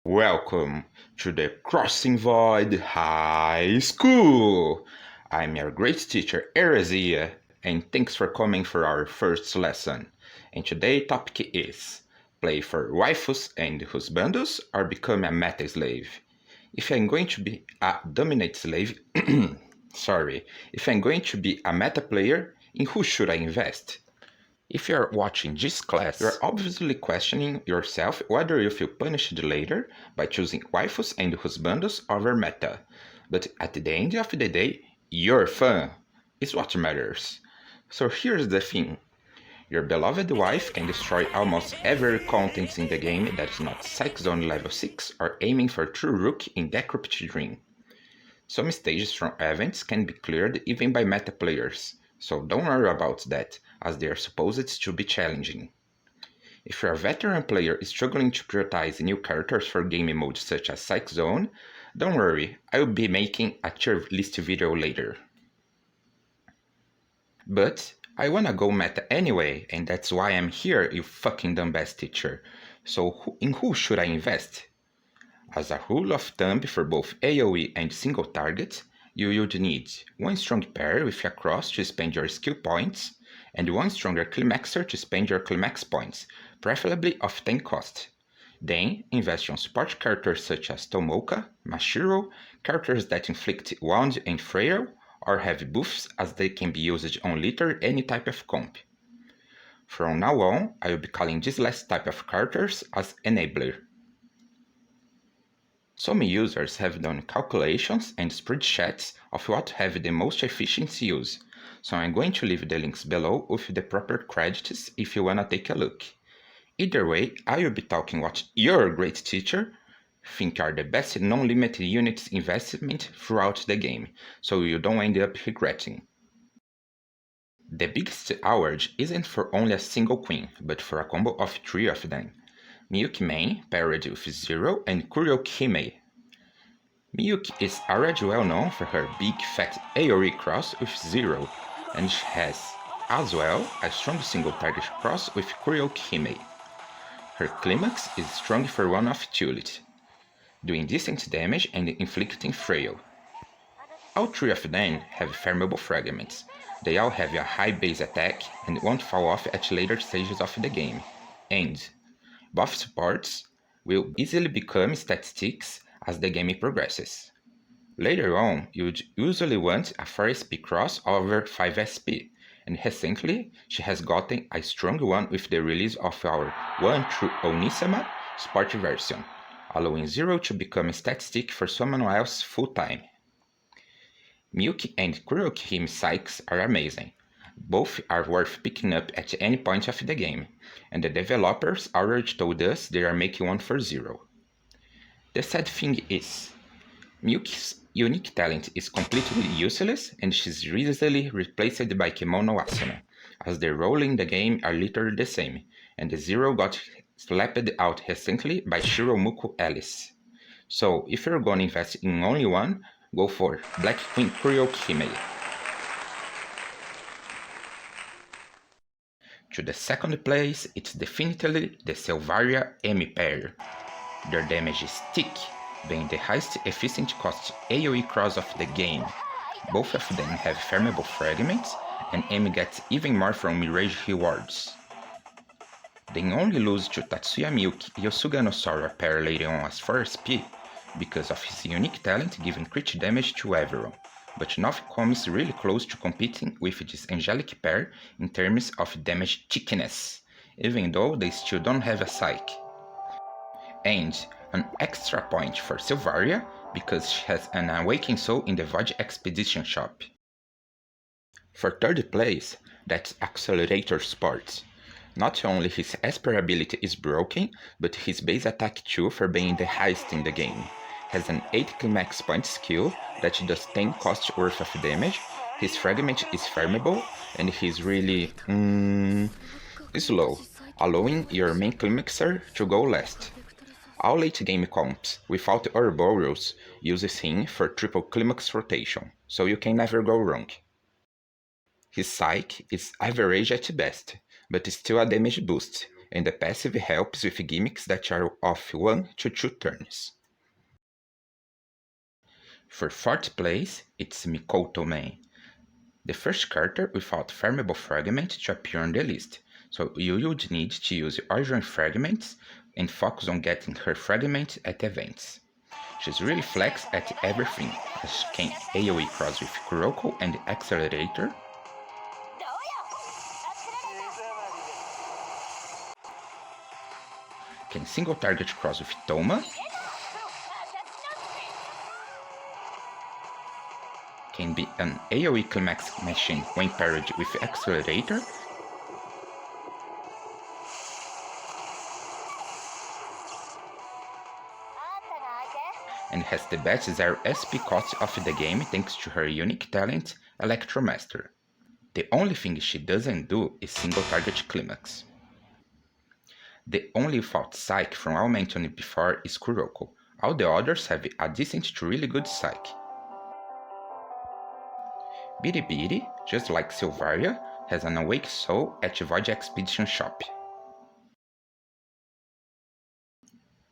Welcome to the Crossing Void High School! I'm your great teacher, Erezia, and thanks for coming for our first lesson. And today's topic is play for waifus and husbandos or become a meta slave. If I'm going to be a dominate slave, if I'm going to be a meta player, in who should I invest? If you're watching this class, you're obviously questioning yourself whether you feel punished later by choosing waifus and husbandos over meta. But at the end of the day, your fun is what matters. So here's the thing. Your beloved wife can destroy almost every content in the game that is not Psych Zone level 6 or aiming for true rook in Decrypt Dream. Some stages from events can be cleared even by meta players, so don't worry about that, as they are supposed to be challenging. If you're a veteran player struggling to prioritize new characters for game modes such as Psych Zone, don't worry, I will be making a tier list video later. But I wanna go meta anyway, and that's why I'm here, you fucking dumbass teacher. So in who should I invest? As a rule of thumb for both AoE and single targets, you would need one strong pair with a cross to spend your skill points, and one stronger climaxer to spend your climax points, preferably of 10 cost. Then invest on support characters such as Tomoka, Mashiro, characters that inflict wound and frail, or have buffs as they can be used on literally any type of comp. From now on, I will be calling this last type of characters as Enabler. Some users have done calculations and spreadsheets of what have the most efficient use, so I'm going to leave the links below with the proper credits if you wanna take a look. Either way, I will be talking what your great teacher think are the best non-limited units investment throughout the game, so you don't end up regretting. The biggest award isn't for only a single queen, but for a combo of 3 of them. Miyuki Main paired with Zero and Kuroki Hime. Miyuki is already well known for her big fat AoE cross with Zero, and she has, as well, a strong single target cross with Kuroki Hime. Her climax is strong for one of utility, doing decent damage and inflicting frail. All 3 of them have farmable fragments. They all have a high base attack and won't fall off at later stages of the game, and both supports will easily become statistics as the game progresses. Later on, you would usually want a 4 SP cross over 5 SP, and recently she has gotten a strong one with the release of our One True Onisama Sport version, allowing Zero to become a statistic for someone else full time. Miyuki and Kuroki Hime psychs are amazing. Both are worth picking up at any point of the game, and the developers already told us they are making one for Zero. The sad thing is, Miyuki's unique talent is completely useless and she's easily replaced by Kimono Asuna, as the roles in the game are literally the same, and the Zero got slapped out recently by Shiromuku Alice. So if you're gonna invest in only one, go for Black Queen Kuroki Hime. To the second place, it's definitely the Selvaria Emi pair. Their damage is thick, being the highest efficient cost AoE cross of the game. Both of them have farmable fragments, and Emi gets even more from Mirage rewards. They only lose to Tatsuya Miyuki Yosuga no Sora pair later on as 4 SP because of his unique talent giving crit damage to everyone, but nothing comes really close to competing with this angelic pair in terms of damage thickness, even though they still don't have a psych. And an extra point for Selvaria because she has an Awakened Soul in the Void Expedition shop. For third place, that's Accelerator Sports. Not only his Esper ability is broken, but his base attack too for being the highest in the game. Has an 8 climax point skill that does 10 cost worth of damage, his fragment is farmable, and he's really slow, allowing your main climaxer to go last. All late game comps without Ouroboros uses him for triple climax rotation, so you can never go wrong. His psych is average at best, but is still a damage boost, and the passive helps with gimmicks that are of 1 to 2 turns. For 4th place, it's Mikoto main, the first character without farmable fragment to appear on the list, so you would need to use Origin fragments and focus on getting her fragment at events. She's really flex at everything, as she can AoE cross with Kuroko and Accelerator, can single target cross with Toma, can be an AoE climax machine when paired with Accelerator, and has the best 0 SP cost of the game thanks to her unique talent, Electromaster. The only thing she doesn't do is single target climax. The only without Psych from all mentioned before is Kuroko. All the others have a decent to really good Psych. Biribiri, just like Sylvaria, has an Awake Soul at Void Expedition Shop.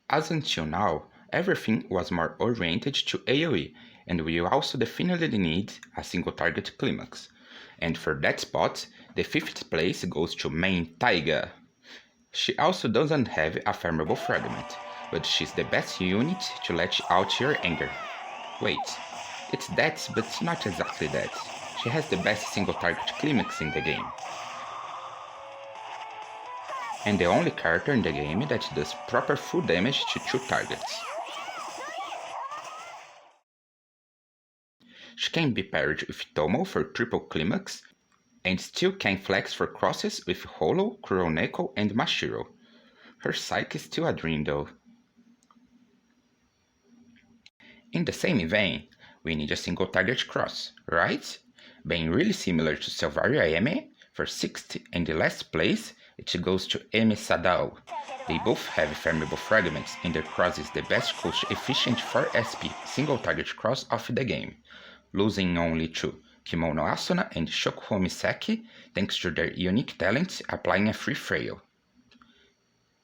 As until now, everything was more oriented to AoE, and we also definitely need a single target climax. And for that spot, the 5th place goes to main Taiga. She also doesn't have a farmable fragment, but she's the best unit to let out your anger. Wait, it's that, but not exactly that. She has the best single target climax in the game. And the only character in the game that does proper full damage to 2 targets. She can be paired with Tomo for triple climax, and still can flex for crosses with Holo, Kuroneko, and Mashiro. Her psyche is still a dream though. In the same vein, we need a single target cross, right? Being really similar to Sylvaria Eme, for 6th and the last place, it goes to Eme Sadao. They both have farmable fragments and their cross is the best cost efficient 4 SP single target cross of the game, losing only to Kimono Asuna and Shokuho Misaki thanks to their unique talents applying a free frail.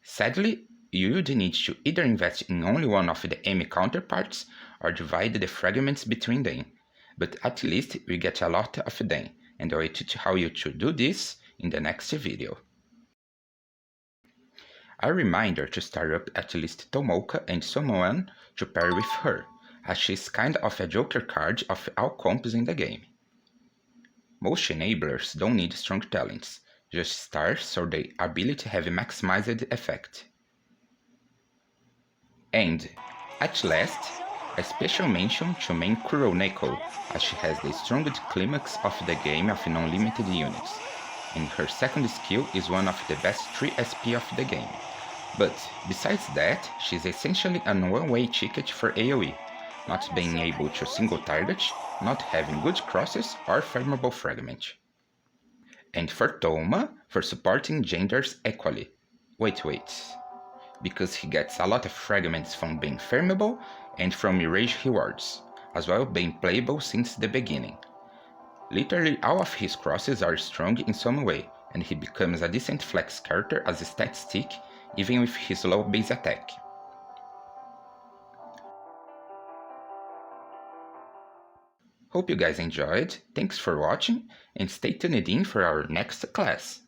Sadly, you would need to either invest in only one of the Emi counterparts or divide the fragments between them, but at least we get a lot of them, and I'll teach how you to do this in the next video. A reminder to start up at least Tomoka and someone to pair with her, as she's kind of a joker card of all comps in the game. Most enablers don't need strong talents, just stars so their ability have maximized effect. And, at last, a special mention to main Kuroneko, as she has the strongest climax of the game of non-limited units, and her second skill is one of the best 3 SP of the game. But, besides that, she's essentially a one-way ticket for AoE, not being able to single target, not having good crosses or farmable fragment. And for Toma, for supporting genders equally. Wait, because he gets a lot of fragments from being farmable and from Mirage rewards, as well being playable since the beginning. Literally all of his crosses are strong in some way, and he becomes a decent flex character as a stat stick, even with his low base attack. Hope you guys enjoyed, thanks for watching, and stay tuned in for our next class.